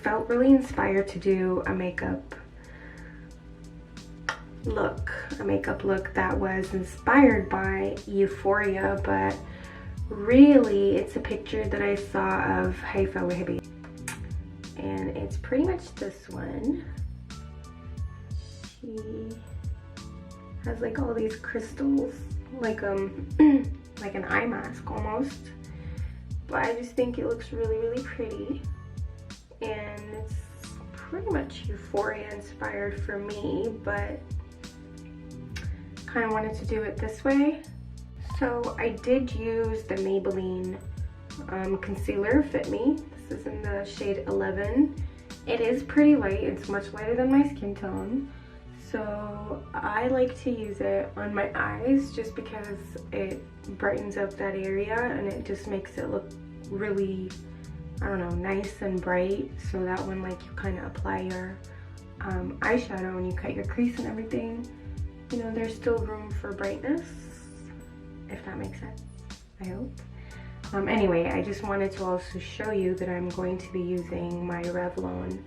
felt really inspired to do a makeup look that was inspired by Euphoria, but really it's a picture that I saw of Haifa Wahhabi, and it's pretty much this one. She has like all these crystals, like like an eye mask almost, but I just think it looks really pretty, and it's pretty much Euphoria inspired for me, but kind of wanted to do it this way. So I did use the Maybelline concealer Fit Me. This is in the shade 11. It is pretty light. It's much lighter than my skin tone. So I like to use it on my eyes just because it brightens up that area and it just makes it look really, I don't know, nice and bright. So that when like you kind of apply your eyeshadow and you cut your crease and everything, you know, there's still room for brightness, if that makes sense, I hope. Anyway, I just wanted to also show you that I'm going to be using my Revlon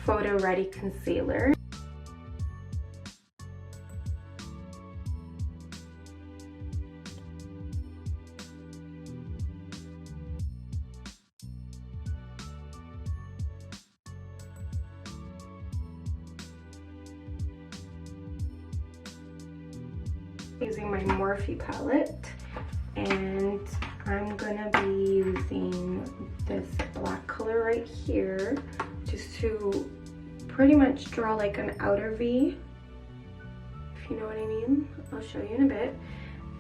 Photo Ready Concealer. Using my Morphe palette, and I'm gonna be using this black color right here just to pretty much draw like an outer V, if you know what I mean. I'll show you in a bit,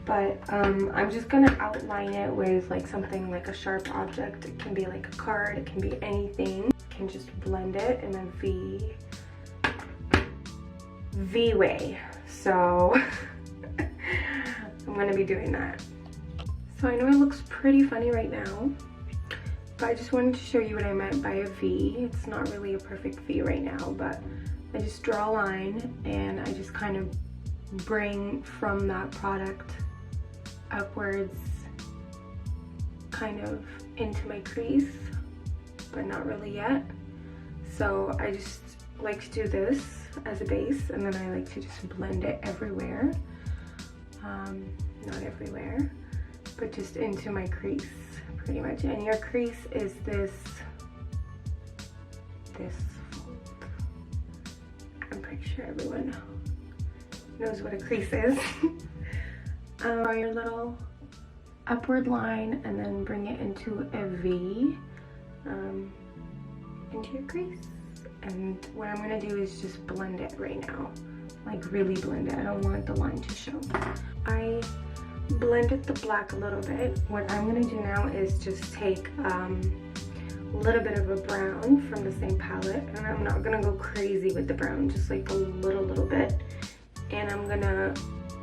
but I'm just gonna outline it with like something like a sharp object. It can be like a card, it can be anything. You can just blend it in a V way. So I'm gonna be doing that. So I know it looks pretty funny right now, but I just wanted to show you what I meant by a V. It's not really a perfect V right now, but I just draw a line and I just kind of bring from that product upwards, kind of into my crease, but not really yet. So I just like to do this as a base, and then I like to just blend it everywhere. Not everywhere, but just into my crease pretty much. And your crease is this fold. I'm pretty sure everyone knows what a crease is. Draw your little upward line and then bring it into a V into your crease. And what I'm gonna do is just blend it right now, like really blend it. I don't want the line to show. I blended the black a little bit. What I'm gonna do now is just take a little bit of a brown from the same palette, and I'm not gonna go crazy with the brown, just like a little bit, and I'm gonna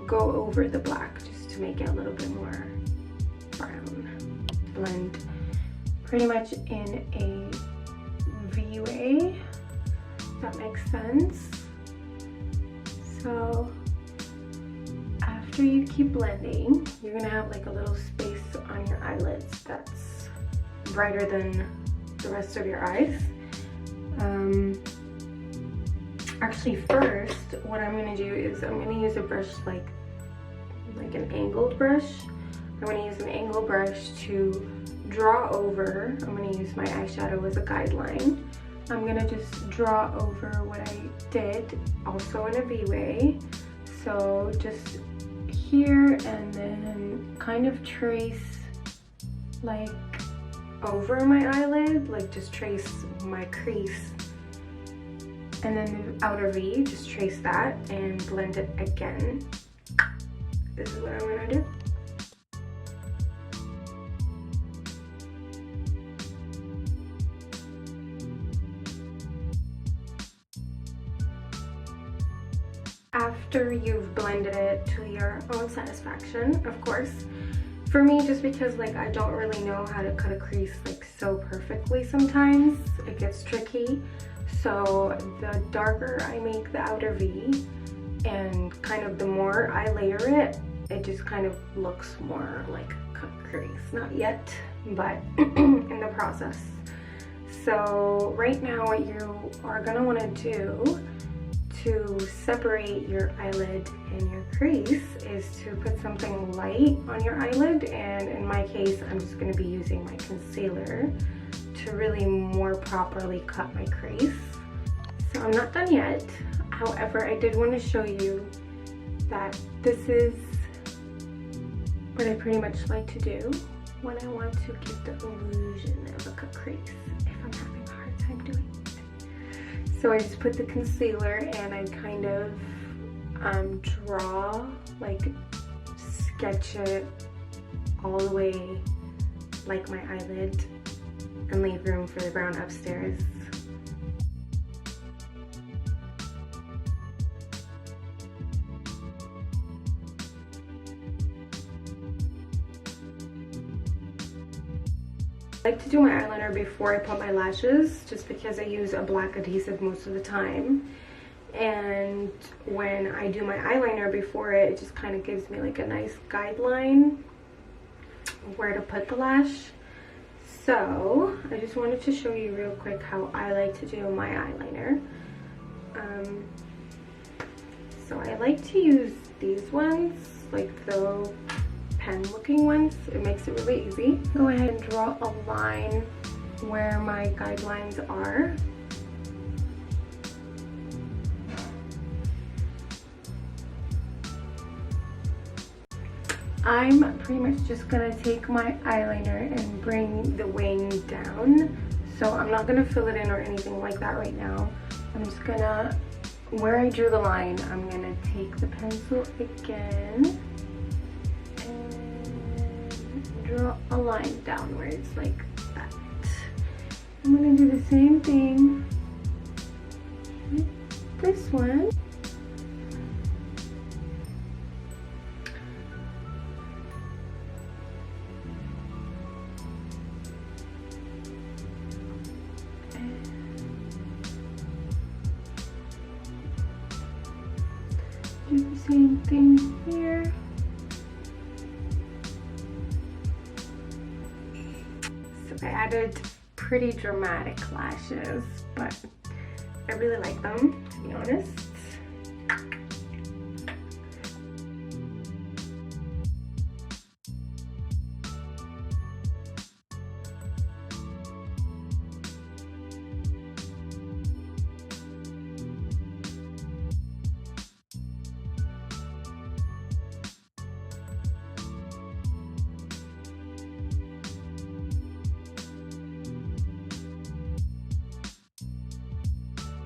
go over the black just to make it a little bit more brown. Blend pretty much in a V way, if that makes sense. So after you keep blending, you're gonna have like a little space on your eyelids that's brighter than the rest of your eyes. Actually, first, what I'm gonna do is I'm gonna use a brush like an angled brush. I'm gonna use an angled brush to draw over. I'm gonna use my eyeshadow as a guideline. I'm gonna just draw over what I did, also in a V way. So just here, and then kind of trace like over my eyelid, like just trace my crease, and then the outer V, just trace that and blend it again. This is what I'm gonna do. After you've blended it to your own satisfaction, of course. For me, just because like I don't really know how to cut a crease like so perfectly sometimes, it gets tricky. So the darker I make the outer V, and kind of the more I layer it, it just kind of looks more like a cut crease. Not yet, but in the process. So right now what you are gonna wanna do to separate your eyelid and your crease is to put something light on your eyelid, and in my case I'm just going to be using my concealer to really more properly cut my crease. So I'm not done yet, however I did want to show you that this is what I pretty much like to do when I want to give the illusion of a cut crease if I'm having a hard time doing it. So I just put the concealer and I kind of draw, like sketch it all the way like my eyelid and leave room for the brown upstairs. I like to do my eyeliner before I put my lashes, just because I use a black adhesive most of the time, and when I do my eyeliner before it just kind of gives me like a nice guideline where to put the lash. So I just wanted to show you real quick how I like to do my eyeliner. So I like to use these ones, like the pen looking ones. It makes it really easy. Go ahead and draw a line where my guidelines are. I'm pretty much just gonna take my eyeliner and bring the wing down. So I'm not gonna fill it in or anything like that right now. I'm just gonna, where I drew the line, I'm gonna take the pencil again and draw a line downwards like that. I'm gonna do the same thing with this one. Do the same thing here. So I added pretty dramatic lashes, but I really like them, to be honest.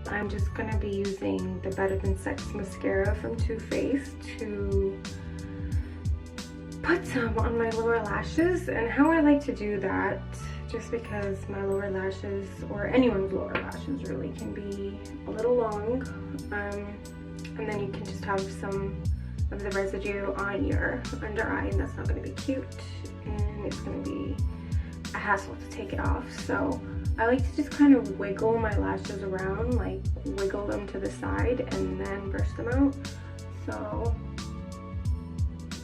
I'm just going to be using the Better Than Sex mascara from Too Faced to put some on my lower lashes. And how I like to do that, just because my lower lashes, or anyone's lower lashes really, can be a little long, and then you can just have some of the residue on your under eye, and that's not going to be cute, and it's going to be a hassle to take it off. So I like to just kind of wiggle my lashes around, like wiggle them to the side and then brush them out. So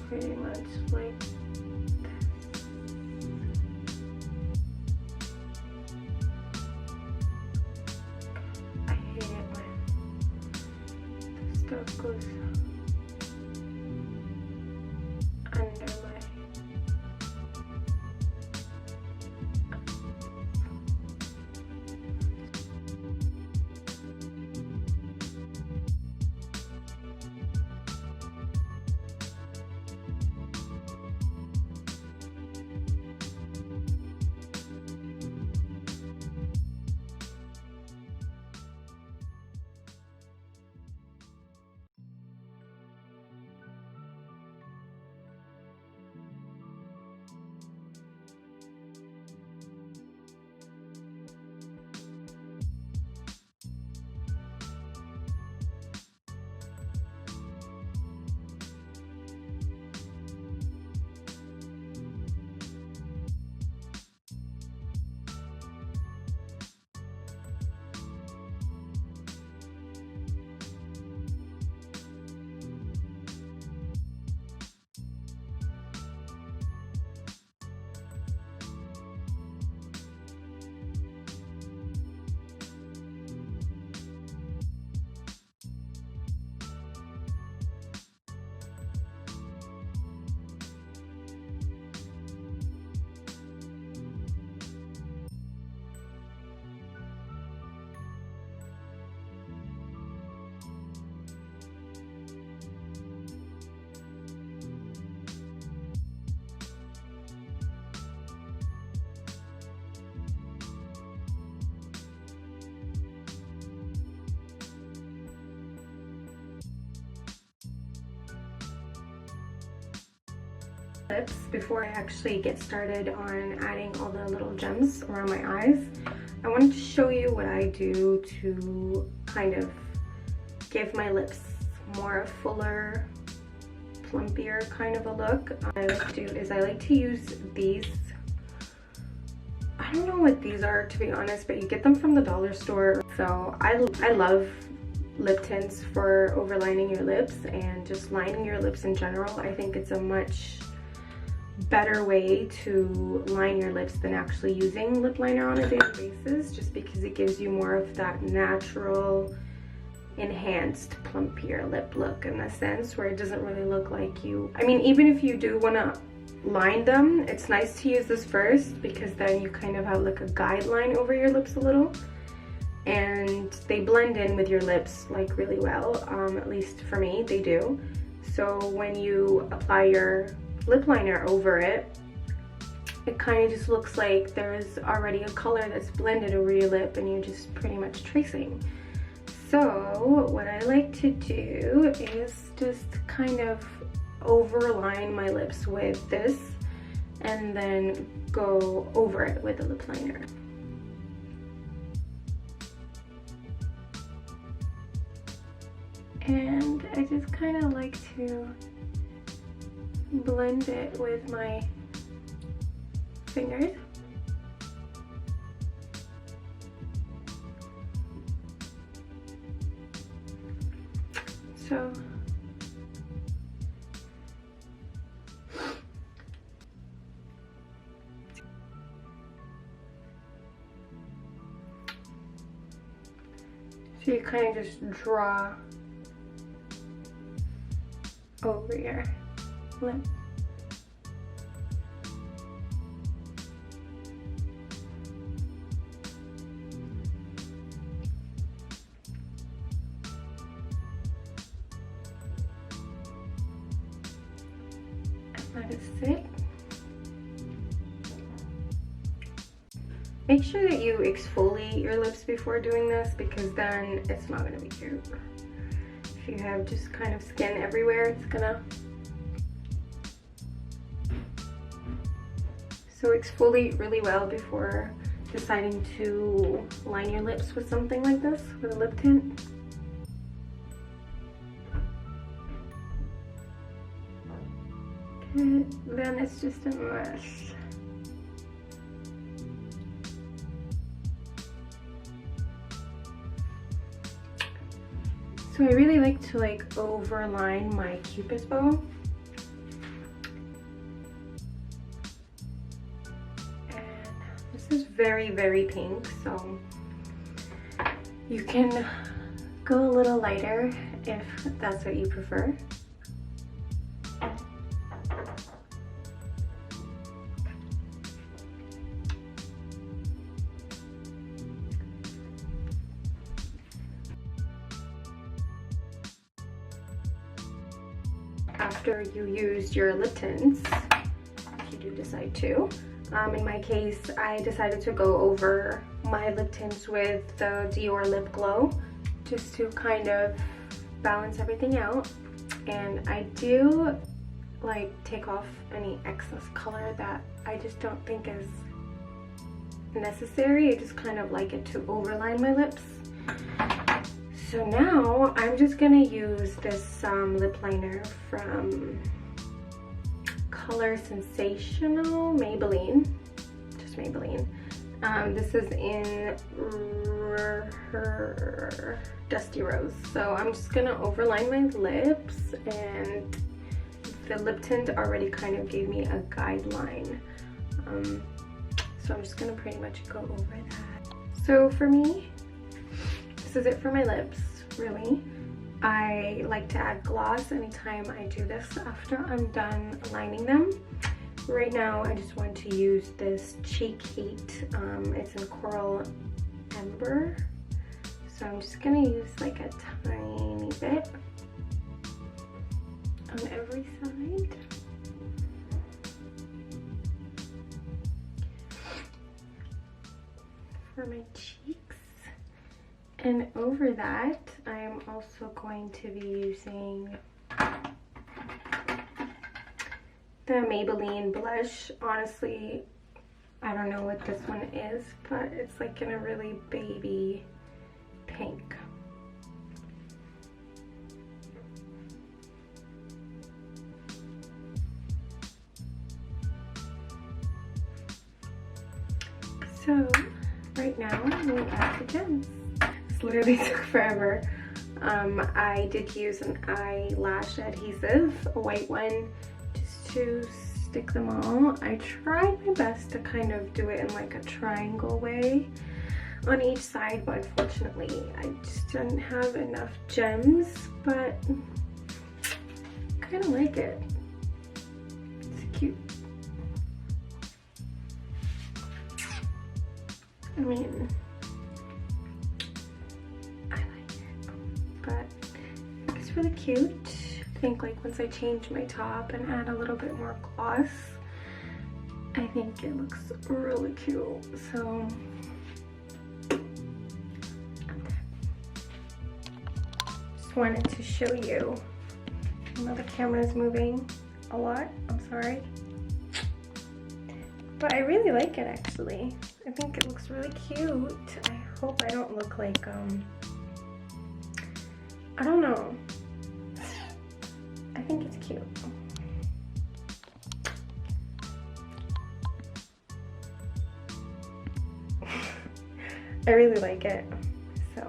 pretty much like this. I hate it when the stuff goes under my lips before I actually get started on adding all the little gems around my eyes. I wanted to show you what I do to kind of give my lips more fuller, plumpier kind of a look. I like to do is I like to use these. I don't know what these are, to be honest, but you get them from the dollar store. So I love lip tints for overlining your lips and just lining your lips in general. I think it's a much better way to line your lips than actually using lip liner on a daily basis, just because it gives you more of that natural, enhanced, plumpier lip look in a sense, where it doesn't really look like you, I mean, even if you do want to line them, it's nice to use this first, because then you kind of have like a guideline over your lips a little, and they blend in with your lips like really well. At least for me, they do. So when you apply your lip liner over it, it kind of just looks like there's already a color that's blended over your lip and you're just pretty much tracing. So what I like to do is just kind of overline my lips with this and then go over it with the lip liner. And I just kind of like to blend it with my fingers. So you kind of just draw over your lip. Let it sit. Make sure that you exfoliate your lips before doing this, because then it's not going to be cute. If you have just kind of skin everywhere, it's gonna... So exfoliate really well before deciding to line your lips with something like this, with a lip tint. Okay, then it's just a mess. So I really like to overline my cupid's bow. And this is very, very pink, so you can go a little lighter if that's what you prefer. After you use your lip tints, if you do decide to. In my case, I decided to go over my lip tints with the Dior Lip Glow, just to kind of balance everything out. And I do take off any excess color that I just don't think is necessary. I just kind of like it to overline my lips. So now I'm just gonna use this lip liner from Color Sensational Maybelline, just Maybelline. This is in her Dusty Rose. So I'm just gonna overline my lips, and the lip tint already kind of gave me a guideline. So I'm just gonna pretty much go over that. So for me, this is it for my lips, really. I like to add gloss anytime I do this after I'm done lining them. Right now, I just want to use this Cheek Heat. It's in Coral Amber. So I'm just gonna use a tiny bit on every side. For my cheeks. And over that, I'm also going to be using the Maybelline blush. Honestly, I don't know what this one is, but it's like in a really baby pink. So right now we add the gems. This literally took forever. I did use an eyelash adhesive, a white one, just to stick them all. I tried my best to kind of do it in like a triangle way on each side, but unfortunately I just didn't have enough gems, but I kind of like it. It's cute. I mean, I like it, but it's really cute. I think like once I change my top and add a little bit more gloss, I think it looks really cute. So just wanted to show you. I know the camera is moving a lot, I'm sorry. But I really like it actually. I think it looks really cute. I hope I don't look like, I don't know. I think it's cute. I really like it, so.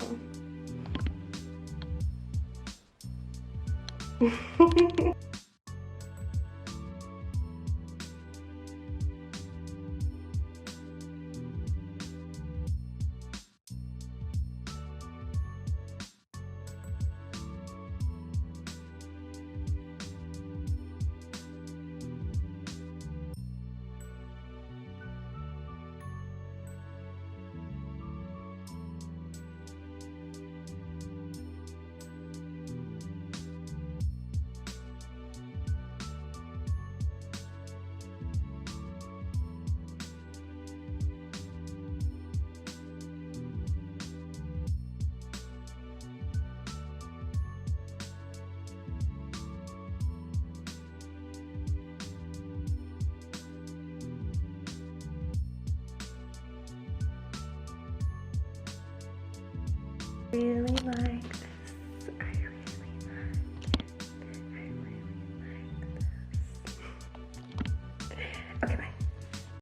Really